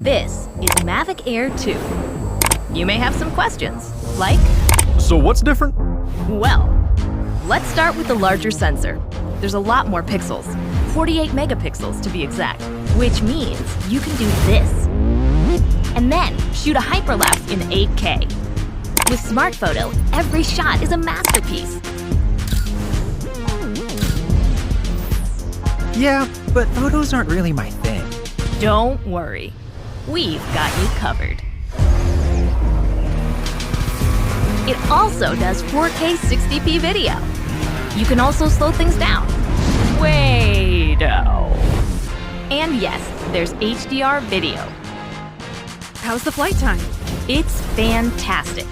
This is Mavic Air 2. You may have some questions, like, So what's different? well, let's start with the larger sensor. There's a lot more pixels, 48 megapixels to be exact, which means you can do this. And then shoot a hyperlapse in 8K. With Smart Photo, every shot is a masterpiece. Yeah, but photos aren't really my thing. Don't worry, we've got you covered. It also does 4K 60p video. You can also slow things down. Way-do. And yes, there's HDR video. How's the flight time? It's fantastic.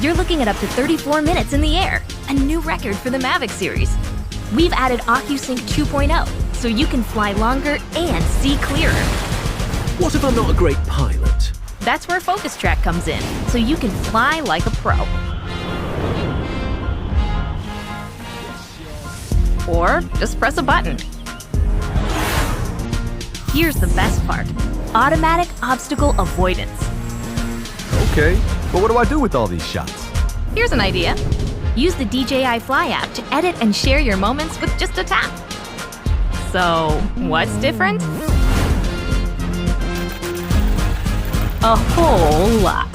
You're looking at up to 34 minutes in the air, a new record for the Mavic series. We've added Ocusync 2.0, so you can fly longer and see clearer. What if I'm not a great pilot? That's where FocusTrack comes in, so you can fly like a pro. Or just press a button. Here's the best part: automatic obstacle avoidance. Okay, but what do I do with all these shots? Here's an idea. Use the DJI Fly app to edit and share your moments with just a tap. So, what's different? A whole lot.